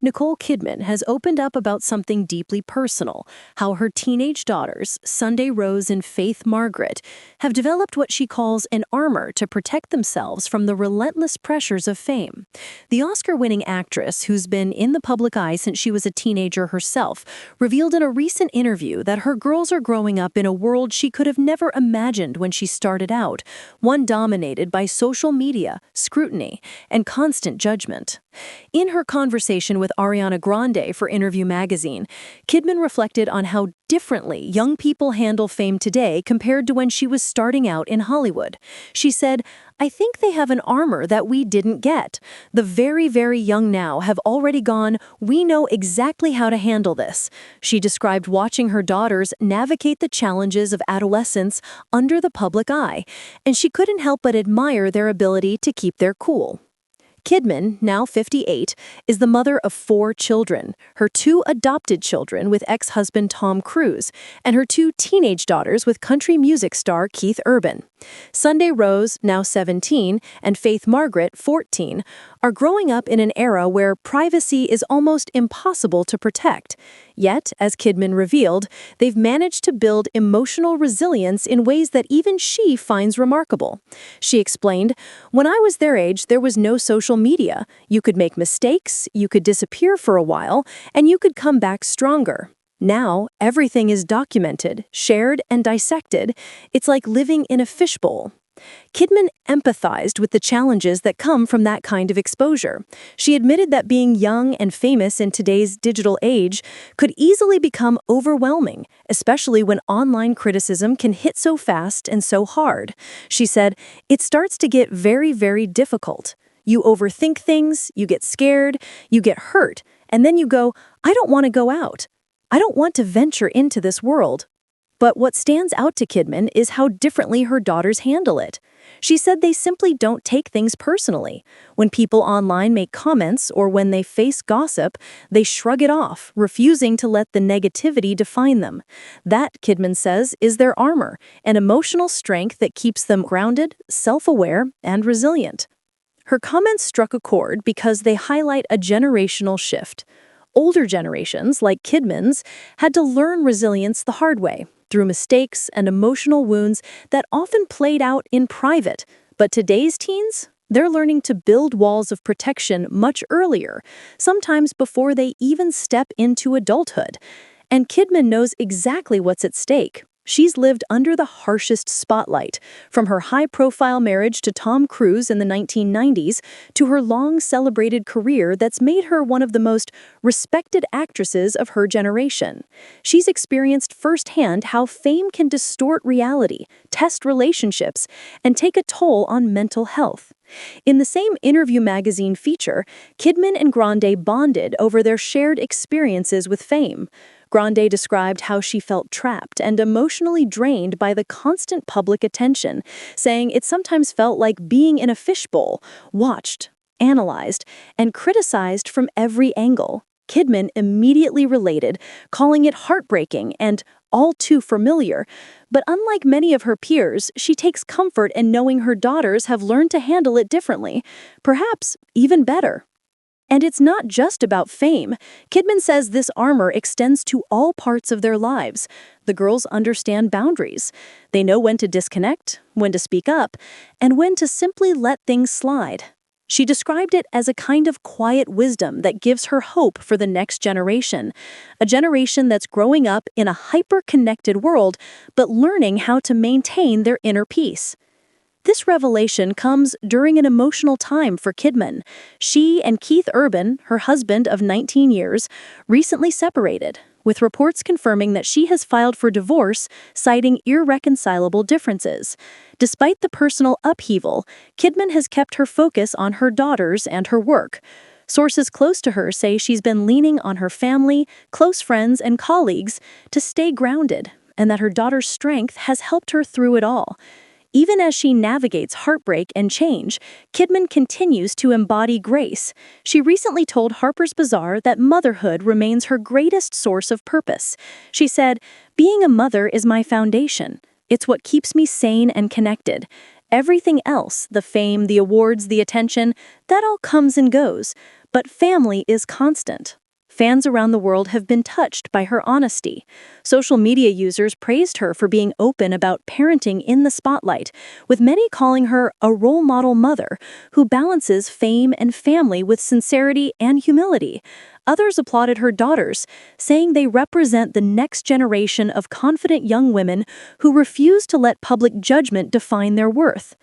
Nicole Kidman has opened up about something deeply personal, how her teenage daughters, Sunday Rose and Faith Margaret, have developed what she calls an armor to protect themselves from the relentless pressures of fame. The Oscar-winning actress, who's been in the public eye since she was a teenager herself, revealed in a recent interview that her girls are growing up in a world she could have never imagined when she started out, one dominated by social media, scrutiny, and constant judgment. In her conversation with Ariana Grande for Interview Magazine, Kidman reflected on how differently young people handle fame today compared to when she was starting out in Hollywood. She said, "I think they have an armor that we didn't get. The very, very young now have already gone, we know exactly how to handle this." She described watching her daughters navigate the challenges of adolescence under the public eye, and she couldn't help but admire their ability to keep their cool. Kidman, now 58, is the mother of 4 children, her 2 adopted children with ex-husband Tom Cruise, and her 2 teenage daughters with country music star Keith Urban. Sunday Rose, now 17, and Faith Margaret, 14, are growing up in an era where privacy is almost impossible to protect. Yet, as Kidman revealed, they've managed to build emotional resilience in ways that even she finds remarkable. She explained, "When I was their age, there was no social media. You could make mistakes, you could disappear for a while, and you could come back stronger. Now, everything is documented, shared, and dissected. It's like living in a fishbowl." Kidman empathized with the challenges that come from that kind of exposure. She admitted that being young and famous in today's digital age could easily become overwhelming, especially when online criticism can hit so fast and so hard. She said, "It starts to get very, very difficult. You overthink things, you get scared, you get hurt, and then you go, I don't want to go out. I don't want to venture into this world." But what stands out to Kidman is how differently her daughters handle it. She said they simply don't take things personally. When people online make comments or when they face gossip, they shrug it off, refusing to let the negativity define them. That, Kidman says, is their armor, an emotional strength that keeps them grounded, self-aware, and resilient. Her comments struck a chord because they highlight a generational shift. Older generations, like Kidman's, had to learn resilience the hard way, through mistakes and emotional wounds that often played out in private. But today's teens? They're learning to build walls of protection much earlier, sometimes before they even step into adulthood. And Kidman knows exactly what's at stake. She's lived under the harshest spotlight, from her high-profile marriage to Tom Cruise in the 1990s to her long-celebrated career that's made her one of the most respected actresses of her generation. She's experienced firsthand how fame can distort reality, test relationships, and take a toll on mental health. In the same Interview Magazine feature, Kidman and Grande bonded over their shared experiences with fame. Grande described how she felt trapped and emotionally drained by the constant public attention, saying it sometimes felt like being in a fishbowl, watched, analyzed, and criticized from every angle. Kidman immediately related, calling it heartbreaking and all too familiar. But unlike many of her peers, she takes comfort in knowing her daughters have learned to handle it differently, perhaps even better. And it's not just about fame. Kidman says this armor extends to all parts of their lives. The girls understand boundaries. They know when to disconnect, when to speak up, and when to simply let things slide. She described it as a kind of quiet wisdom that gives her hope for the next generation, a generation that's growing up in a hyper-connected world, but learning how to maintain their inner peace. This revelation comes during an emotional time for Kidman. She and Keith Urban, her husband of 19 years, recently separated, with reports confirming that she has filed for divorce, citing irreconcilable differences. Despite the personal upheaval, Kidman has kept her focus on her daughters and her work. Sources close to her say she's been leaning on her family, close friends, and colleagues to stay grounded, and that her daughter's strength has helped her through it all. Even as she navigates heartbreak and change, Kidman continues to embody grace. She recently told Harper's Bazaar that motherhood remains her greatest source of purpose. She said, "Being a mother is my foundation. It's what keeps me sane and connected. Everything else, the fame, the awards, the attention, that all comes and goes. but family is constant. Fans around the world have been touched by her honesty. Social media users praised her for being open about parenting in the spotlight, with many calling her a role model mother who balances fame and family with sincerity and humility. Others applauded her daughters, saying they represent the next generation of confident young women who refuse to let public judgment define their worth.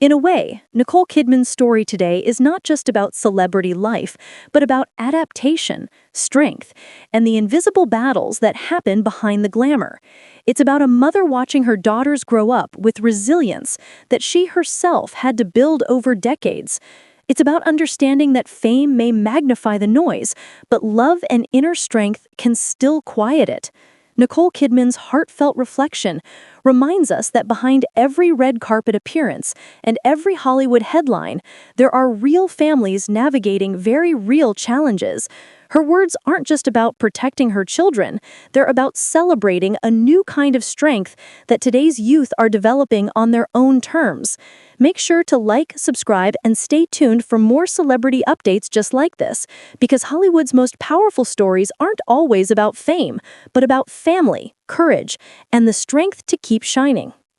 In a way, Nicole Kidman's story today is not just about celebrity life, but about adaptation, strength, and the invisible battles that happen behind the glamour. It's about a mother watching her daughters grow up with resilience that she herself had to build over decades. It's about understanding that fame may magnify the noise, but love and inner strength can still quiet it. Nicole Kidman's heartfelt reflection reminds us that behind every red carpet appearance and every Hollywood headline, there are real families navigating very real challenges. Her words aren't just about protecting her children, they're about celebrating a new kind of strength that today's youth are developing on their own terms. Make sure to like, subscribe, and stay tuned for more celebrity updates just like this, because Hollywood's most powerful stories aren't always about fame, but about family, courage, and the strength to keep shining.